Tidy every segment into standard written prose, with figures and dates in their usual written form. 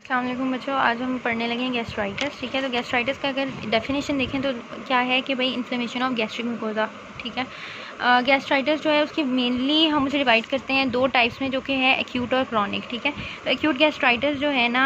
अस्सलाम वालेकुम बच्चों, आज हम पढ़ने लगे हैं गैस्ट्राइटिस। ठीक है, तो गैस्ट्राइटिस का अगर डेफिनेशन देखें तो क्या है कि भाई इन्फ्लेमेशन ऑफ गैस्ट्रिक म्यूकोजा। ठीक है, गैस्ट्राइटिस जो है उसकी मेनली हम उसे डिवाइड करते हैं दो टाइप्स में, जो कि है एक्यूट और क्रॉनिक। ठीक है, तो एक्यूट गैस्ट्राइटिस जो है ना,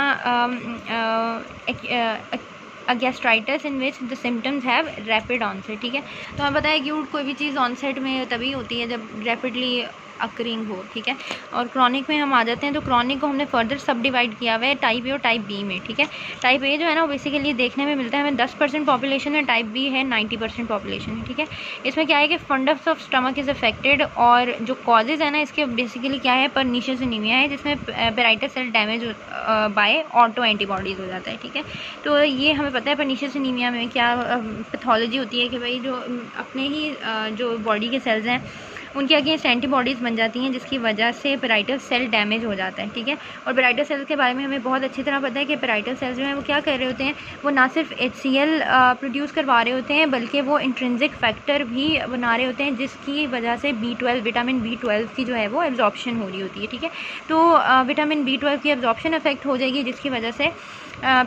gastritis in which the symptoms have rapid onset. ठीक है, तो हमें पता है एक्यूट कोई भी चीज़ ऑनसेट में तभी होती है जब रैपिडली अकरिंग हो। ठीक है, और क्रॉनिक में हम आ जाते हैं, तो क्रॉनिक को हमने फर्दर सब डिवाइड किया हुआ है टाइप ए और टाइप बी में। ठीक है, टाइप ए जो है ना वो बेसिकली देखने में मिलता है हमें 10% पॉपुलेशन में, टाइप बी है 90% पॉपुलेशन में। ठीक है, इसमें क्या है कि fundus of stomach is affected, और जो कॉजेज़ है ना इसके बेसिकली क्या है, परनीशियस एनीमिया है, जिसमें parietal cell damage by auto antibodies हो जाता है। ठीक है, तो ये हमें पता है परनीशियस एनीमिया में क्या पैथोलॉजी होती है कि भाई जो अपने ही जो बॉडी के सेल्स हैं उनके अगेंस्ट एंटीबॉडीज़ बन जाती हैं, जिसकी वजह से पेराइटल सेल डैमेज हो जाता है। ठीक है, और पेराइटल सेल्स के बारे में हमें बहुत अच्छी तरह पता है कि पेराइटल सेल्स जो हैं वो क्या कर रहे होते हैं, वो ना सिर्फ HCl प्रोड्यूस करवा रहे होते हैं, बल्कि वो इंट्रिंसिक फैक्टर भी बना रहे होते हैं, जिसकी वजह से B12 विटामिन B12 की जो है वो एब्जॉर्प्शन हो रही होती है। ठीक है, तो विटामिन B12 की एब्जॉर्प्शन अफेक्ट हो जाएगी, जिसकी वजह से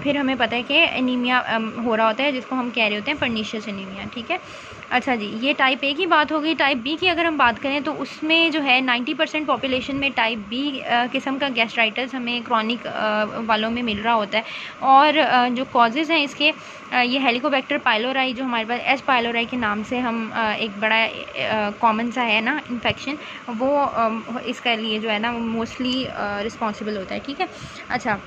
फिर हमें पता है कि एनीमिया हो रहा होता है, जिसको हम कह रहे होते हैं परनीशियस एनीमिया। ठीक है, अच्छा जी, ये टाइप ए की बात हो गई। टाइप बी की अगर हम बात करें तो उसमें जो है 90% पॉपुलेशन में टाइप बी किस्म का गैस्ट्राइटिस हमें क्रॉनिक वालों में मिल रहा होता है, और जो कॉजेज़ हैं इसके, ये हेलिकोबैक्टर पाइलोराई जो हमारे पास एच पाइलोराई के नाम से हम एक बड़ा कॉमन सा है ना इन्फेक्शन, वो इसका लिए जो है ना वो मोस्टली रिस्पॉन्सिबल होता है। ठीक है, अच्छा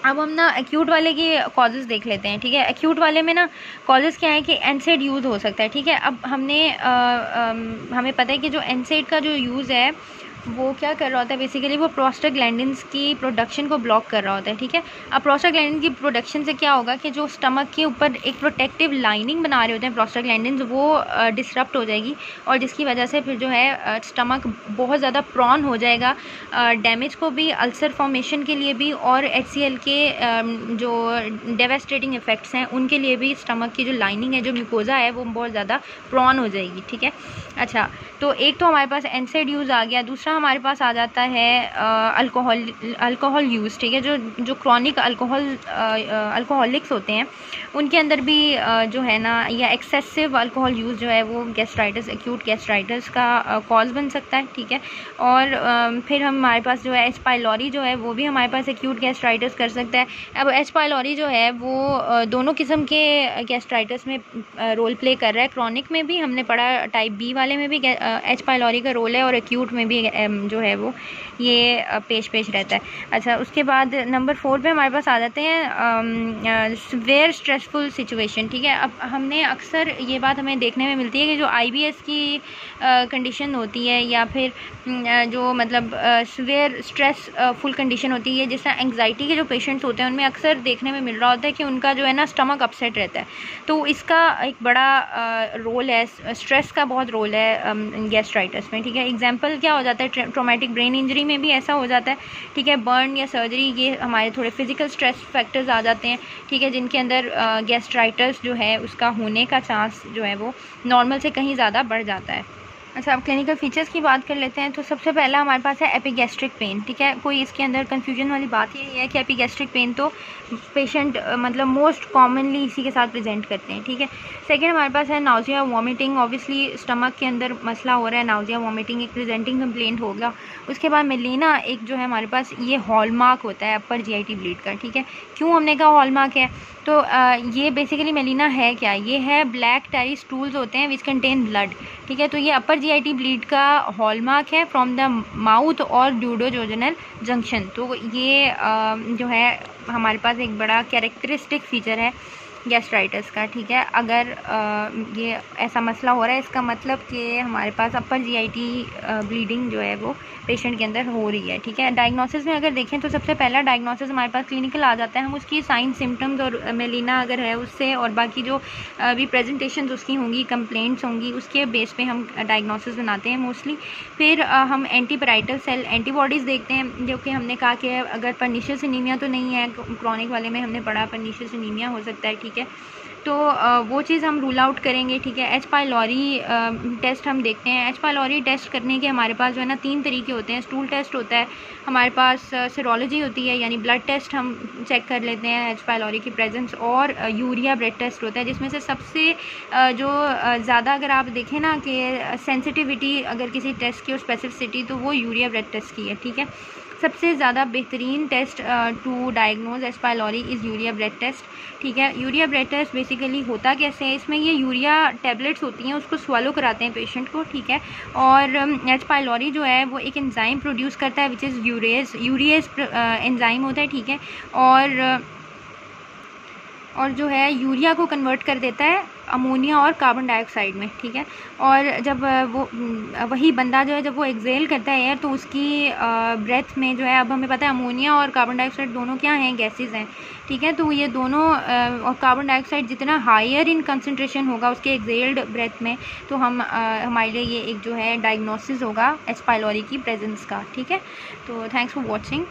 अब हम ना एक्यूट वाले के कॉजेज़ देख लेते हैं। ठीक है, एक्यूट वाले में ना कॉजेज़ क्या है कि एनसेड यूज़ हो सकता है। ठीक है, अब हमें पता है कि जो एनसेड का जो यूज़ है वो क्या कर रहा होता है, बेसिकली वो प्रोस्टाग्लैंडिन्स की प्रोडक्शन को ब्लॉक कर रहा होता है। ठीक है, अब प्रोस्टाग्लैंडिन की प्रोडक्शन से क्या होगा कि जो स्टमक के ऊपर एक प्रोटेक्टिव लाइनिंग बना रहे होते हैं प्रोस्टाग्लैंडिन्स, वो डिसरप्ट हो जाएगी, और जिसकी वजह से फिर जो है स्टमक बहुत ज़्यादा प्रॉन हो जाएगा डैमेज को भी, अल्सर फॉर्मेशन के लिए भी, और HCl के जो डेवास्टेटिंग इफ़ेक्ट्स हैं उनके लिए भी स्टमक की जो लाइनिंग है, जो म्यूकोजा है, वो बहुत ज़्यादा प्रॉन हो जाएगी। ठीक है, अच्छा तो एक तो हमारे पास एनसेड यूज़ आ गया, दूसरा हमारे पास आ जाता है अल्कोहल यूज़। ठीक है, जो क्रॉनिक अल्कोहलिक्स होते हैं उनके अंदर भी जो है ना, या एक्सेसिव अल्कोहल यूज़ जो है वो गैस्ट्राइटिस, एक्यूट गैस्ट्राइटिस का कॉज बन सकता है। ठीक है, और फिर हमारे पास जो है एच पाइलोरी जो है वो भी हमारे पास एक्यूट गैस्ट्राइटिस कर सकता है। अब एच पाइलोरी जो है वो दोनों किस्म के गैस्ट्राइटिस में रोल प्ले कर रहा है। क्रॉनिक में भी हमने पढ़ा, टाइप बी वाले में भी एच पाइलोरी का रोल है, और एक्यूट में भी जो है वो ये पेश रहता है। अच्छा, उसके बाद नंबर 4 पे हमारे पास आ जाते हैं वेयर स्ट्रेसफुल सिचुएशन। ठीक है, अब हमने अक्सर ये बात हमें देखने में मिलती है कि जो IBS की कंडीशन होती है, या फिर जो मतलब वेयर स्ट्रेसफुल कंडीशन होती है, जैसे एंग्जाइटी के जो पेशेंट्स होते हैं उनमें अक्सर देखने में मिल रहा होता है कि उनका जो है ना स्टमक अपसेट रहता है। तो इसका एक बड़ा रोल है, स्ट्रेस का बहुत रोल है गैस्ट्राइटिस में। ठीक है, एग्जांपल क्या हो जाता है, ट्रॉमेटिक ब्रेन इंजरी में भी ऐसा हो जाता है। ठीक है, बर्न या सर्जरी, ये हमारे थोड़े फिजिकल स्ट्रेस फैक्टर्स आ जाते हैं। ठीक है, जिनके अंदर गैस्ट्राइटिस जो है उसका होने का चांस जो है वो नॉर्मल से कहीं ज़्यादा बढ़ जाता है। अच्छा, अब क्लिनिकल फीचर्स की बात कर लेते हैं। तो सबसे पहला हमारे पास है एपिगैस्ट्रिक पेन। ठीक है, कोई इसके अंदर कन्फ्यूजन वाली बात यही है कि एपिगैस्ट्रिक पेन तो पेशेंट मतलब मोस्ट कॉमनली इसी के साथ प्रेजेंट करते हैं। ठीक है, सेकंड हमारे पास है नाउजिया वॉमिटिंग। ऑब्वियसली स्टमक के अंदर मसला हो रहा है, नाउजिया वॉमिटिंग एक प्रेजेंटिंग कंप्लेंट होगा। उसके बाद मेलिना एक जो है हमारे पास ये हॉलमार्क होता है अपर GIT ब्लीड का। ठीक है, क्यों हमने कहा हॉलमार्क है, तो ये बेसिकली मेलिना है क्या, ये है ब्लैक टैरी स्टूल्स होते हैं विच कंटेन ब्लड। ठीक है, तो ये अपर GIT ब्लीड का हॉलमार्क है फ्रॉम द माउथ और ड्यूडोजोजनल जंक्शन। तो ये जो है हमारे पास एक बड़ा कैरेक्टरिस्टिक फीचर है गैस्ट्राइटिस का। ठीक है, अगर ये ऐसा मसला हो रहा है, इसका मतलब कि हमारे पास अपर GIT ब्लीडिंग जो है वो पेशेंट के अंदर हो रही है। ठीक है, डायग्नोसिस में अगर देखें तो सबसे पहला डायग्नोसिस हमारे पास क्लिनिकल आ जाता है, हम उसकी साइन सिम्टम्स और मेलिना अगर है उससे, और बाकी जो भी प्रेजेंटेशंस उसकी होंगी, कंप्लेंट्स होंगी, उसके बेस पे हम डायग्नोसिस बनाते हैं मोस्टली। फिर हम एंटीपेराइटल सेल एंटीबॉडीज़ देखते हैं, जो कि हमने कहा कि अगर परनीशियस एनीमिया तो नहीं है, क्रॉनिक वाले में हमने पढ़ा परनीशियस एनीमिया हो सकता है। ठीक है, तो वो चीज़ हम रूल आउट करेंगे, ठीक है। एच पाइलोरी टेस्ट हम देखते हैं। एच पाइलोरी टेस्ट करने के हमारे पास जो है ना 3 तरीके होते हैं। स्टूल टेस्ट होता है, हमारे पास सीरोलॉजी होती है यानी ब्लड टेस्ट हम चेक कर लेते हैं एच पाइलोरी की प्रेजेंस, और यूरिया ब्लड टेस्ट होता है, जिसमें से सबसे जो ज़्यादा अगर आप देखें ना कि सेंसिटिविटी अगर किसी टेस्ट की और स्पेसिफिसिटी, तो वो यूरिया ब्लड टेस्ट की है, ठीक है। सबसे ज़्यादा बेहतरीन test to diagnose H pylori is urea blood test, ठीक है। यूरिया ब्लड टेस्ट बेसिकली होता कैसे है, इसमें ये यूरिया टैबलेट्स होती हैं, उसको swallow कराते हैं पेशेंट को, ठीक है। और एच पाइलोरी जो है वो एक एंजाइम प्रोड्यूस करता है विच इज़ यूरेज एंजाइम होता है, ठीक है। और जो है यूरिया को कन्वर्ट कर देता है अमोनिया और कार्बन डाइऑक्साइड में, ठीक है। और जब वो वही बंदा जो है जब वो एक्सेल करता है एयर, तो उसकी ब्रेथ में जो है, अब हमें पता है अमोनिया और कार्बन डाइऑक्साइड दोनों क्या हैं, गैसेस हैं, ठीक है। तो ये दोनों और कार्बन डाइऑक्साइड जितना हायर इन कंसनट्रेशन होगा उसके एक्सेल्ड ब्रेथ में, तो हमारे लिए ये एक जो है डायग्नोसिस होगा एच पाइलोरी की प्रेजेंस का, ठीक है। तो थैंक्स फॉर वॉचिंग।